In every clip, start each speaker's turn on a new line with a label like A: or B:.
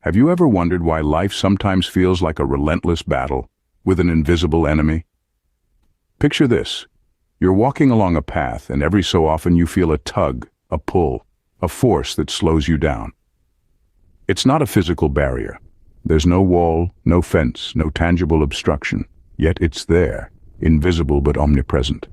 A: Have you ever wondered why life sometimes feels like a relentless battle with an invisible enemy? Picture this. You're walking along a path, and every so often you feel a tug, a pull, a force that slows you down. It's not a physical barrier. There's no wall, no fence, no tangible obstruction. Yet it's there, invisible but omnipresent.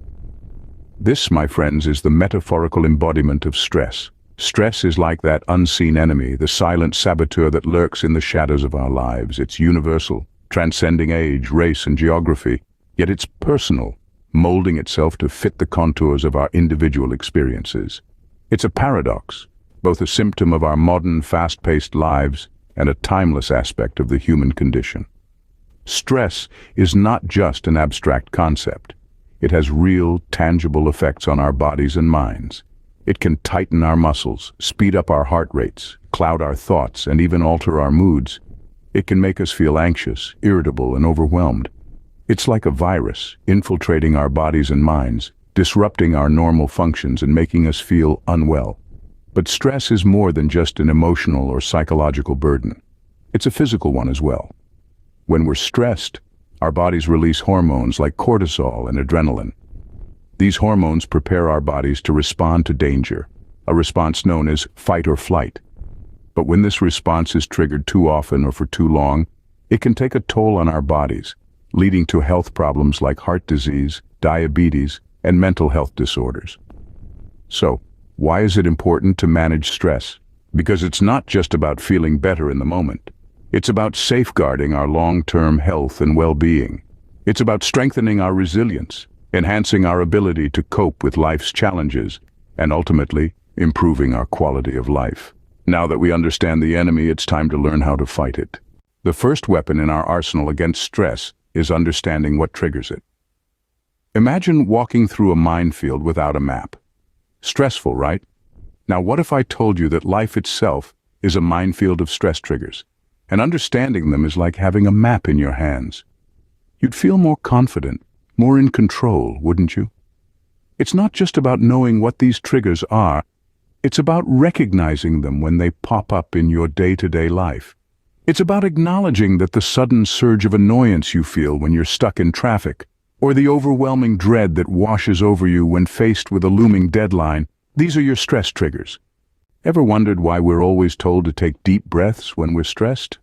A: This, my friends, is the metaphorical embodiment of stress. Stress is like that unseen enemy, the silent saboteur that lurks in the shadows of our lives. It's universal, transcending age, race, and geography. Yet it's personal, molding itself to fit the contours of our individual experiences. It's a paradox, both a symptom of our modern, fast-paced lives and a timeless aspect of the human condition. Stress is not just an abstract concept. It has real, tangible effects on our bodies and minds. It can tighten our muscles, speed up our heart rates, cloud our thoughts, and even alter our moods. It can make us feel anxious, irritable, and overwhelmed. It's like a virus, infiltrating our bodies and minds, disrupting our normal functions and making us feel unwell. But stress is more than just an emotional or psychological burden. It's a physical one as well. When we're stressed, our bodies release hormones like cortisol and adrenaline. These hormones prepare our bodies to respond to danger, a response known as fight or flight. But when this response is triggered too often or for too long, it can take a toll on our bodies, leading to health problems like heart disease, diabetes, and mental health disorders. So, why is it important to manage stress? Because it's not just about feeling better in the moment. It's about safeguarding our long-term health and well-being. It's about strengthening our resilience, enhancing our ability to cope with life's challenges, and ultimately, improving our quality of life. Now that we understand the enemy, it's time to learn how to fight it. The first weapon in our arsenal against stress is understanding what triggers it. Imagine walking through a minefield without a map. Stressful, right? Now what if I told you that life itself is a minefield of stress triggers, and understanding them is like having a map in your hands? You'd feel more confident, more in control, wouldn't you? It's not just about knowing what these triggers are, it's about recognizing them when they pop up in your day-to-day life. It's about acknowledging that the sudden surge of annoyance you feel when you're stuck in traffic, or the overwhelming dread that washes over you when faced with a looming deadline, these are your stress triggers. Ever wondered why we're always told to take deep breaths when we're stressed?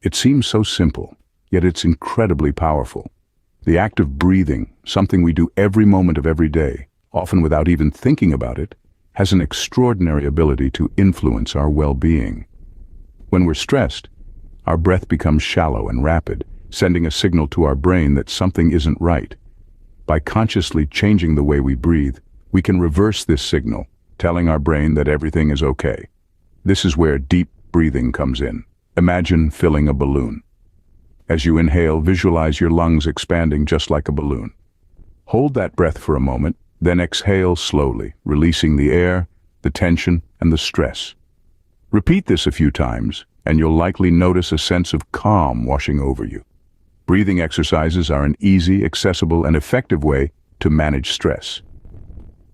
A: It seems so simple, yet it's incredibly powerful. The act of breathing, something we do every moment of every day, often without even thinking about it, has an extraordinary ability to influence our well-being. When we're stressed, our breath becomes shallow and rapid, sending a signal to our brain that something isn't right. By consciously changing the way we breathe, we can reverse this signal, telling our brain that everything is okay. This is where deep breathing comes in. Imagine filling a balloon. As you inhale, visualize your lungs expanding just like a balloon. Hold that breath for a moment, then exhale slowly, releasing the air, the tension, and the stress. Repeat this a few times, and you'll likely notice a sense of calm washing over you. Breathing exercises are an easy, accessible, and effective way to manage stress.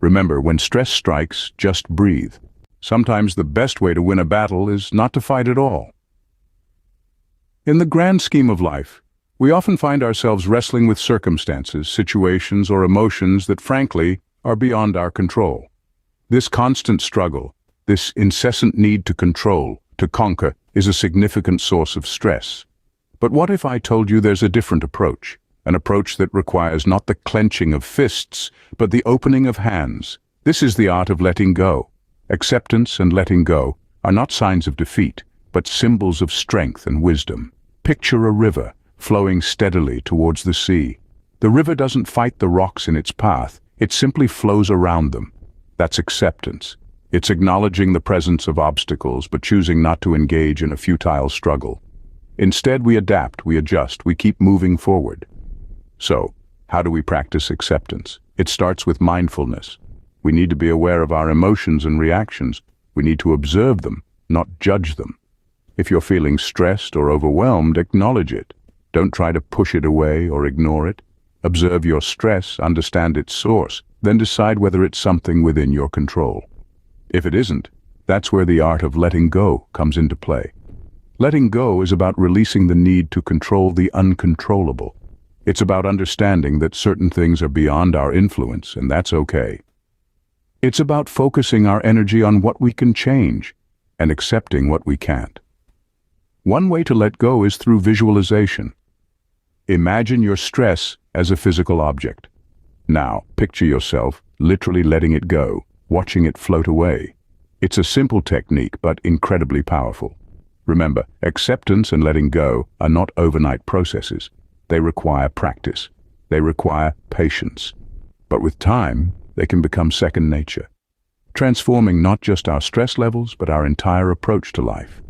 A: Remember, when stress strikes, just breathe. Sometimes the best way to win a battle is not to fight at all. In the grand scheme of life, we often find ourselves wrestling with circumstances, situations, or emotions that, frankly, are beyond our control. This constant struggle, this incessant need to control, to conquer, is a significant source of stress. But what if I told you there's a different approach? An approach that requires not the clenching of fists, but the opening of hands. This is the art of letting go. Acceptance and letting go are not signs of defeat, but symbols of strength and wisdom. Picture a river flowing steadily towards the sea. The river doesn't fight the rocks in its path, it simply flows around them. That's acceptance. It's acknowledging the presence of obstacles, but choosing not to engage in a futile struggle. Instead, we adapt, we adjust, we keep moving forward. So, how do we practice acceptance? It starts with mindfulness. We need to be aware of our emotions and reactions. We need to observe them, not judge them. If you're feeling stressed or overwhelmed, acknowledge it. Don't try to push it away or ignore it. Observe your stress, understand its source, then decide whether it's something within your control. If it isn't, that's where the art of letting go comes into play. Letting go is about releasing the need to control the uncontrollable. It's about understanding that certain things are beyond our influence, and that's okay. It's about focusing our energy on what we can change and accepting what we can't. One way to let go is through visualization. Imagine your stress as a physical object. Now, picture yourself literally letting it go, watching it float away. It's a simple technique, but incredibly powerful. Remember, acceptance and letting go are not overnight processes. They require practice. They require patience. But with time, they can become second nature, transforming not just our stress levels, but our entire approach to life.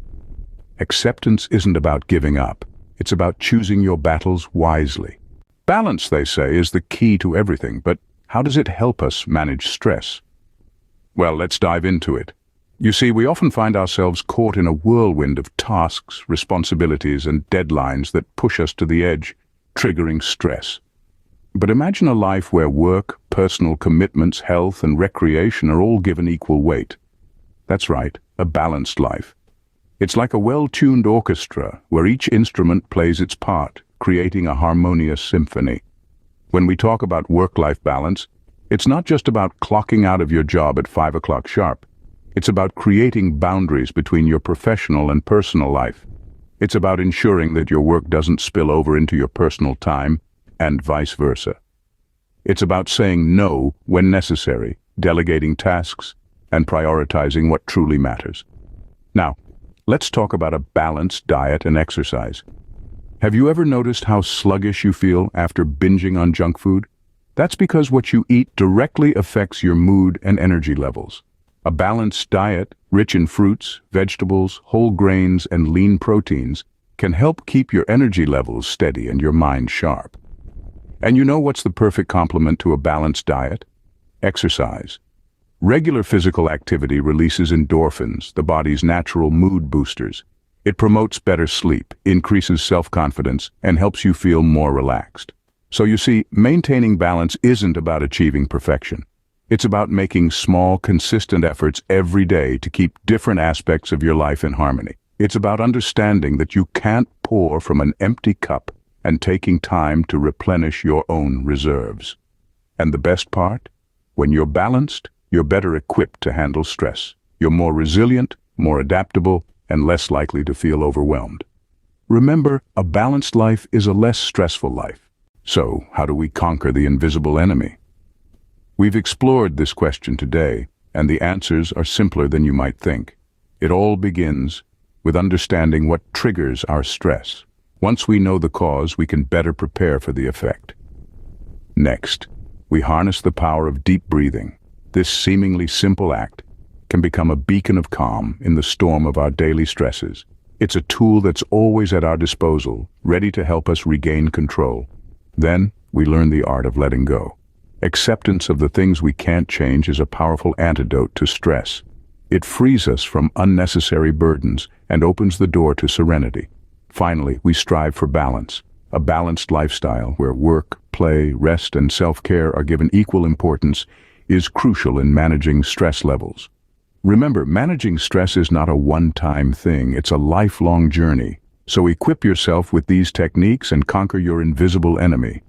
A: Acceptance isn't about giving up. It's about choosing your battles wisely. Balance, they say, is the key to everything, but how does it help us manage stress? Well, let's dive into it. You see, we often find ourselves caught in a whirlwind of tasks, responsibilities, and deadlines that push us to the edge, triggering stress. But imagine a life where work, personal commitments, health, and recreation are all given equal weight. That's right, a balanced life. It's like a well-tuned orchestra where each instrument plays its part, creating a harmonious symphony. When we talk about work-life balance, it's not just about clocking out of your job at 5 o'clock sharp. It's about creating boundaries between your professional and personal life. It's about ensuring that your work doesn't spill over into your personal time, and vice versa. It's about saying no when necessary, delegating tasks, and prioritizing what truly matters. Now, let's talk about a balanced diet and exercise. Have you ever noticed how sluggish you feel after binging on junk food? That's because what you eat directly affects your mood and energy levels. A balanced diet, rich in fruits, vegetables, whole grains, and lean proteins, can help keep your energy levels steady and your mind sharp. And you know what's the perfect complement to a balanced diet? Exercise. Regular physical activity releases endorphins, the body's natural mood boosters. It promotes better sleep, increases self-confidence, and helps you feel more relaxed. So you see, maintaining balance isn't about achieving perfection. It's about making small, consistent efforts every day to keep different aspects of your life in harmony. It's about understanding that you can't pour from an empty cup and taking time to replenish your own reserves. And the best part? When you're balanced, you're better equipped to handle stress. You're more resilient, more adaptable, and less likely to feel overwhelmed. Remember, a balanced life is a less stressful life. So, how do we conquer the invisible enemy? We've explored this question today, and the answers are simpler than you might think. It all begins with understanding what triggers our stress. Once we know the cause, we can better prepare for the effect. Next, we harness the power of deep breathing. This seemingly simple act can become a beacon of calm in the storm of our daily stresses. It's a tool that's always at our disposal, ready to help us regain control. Then, we learn the art of letting go. Acceptance of the things we can't change is a powerful antidote to stress. It frees us from unnecessary burdens and opens the door to serenity. Finally, we strive for balance, a balanced lifestyle where work, play, rest, and self-care are given equal importance is crucial in managing stress levels. Remember, managing stress is not a one-time thing, it's a lifelong journey. So equip yourself with these techniques and conquer your invisible enemy.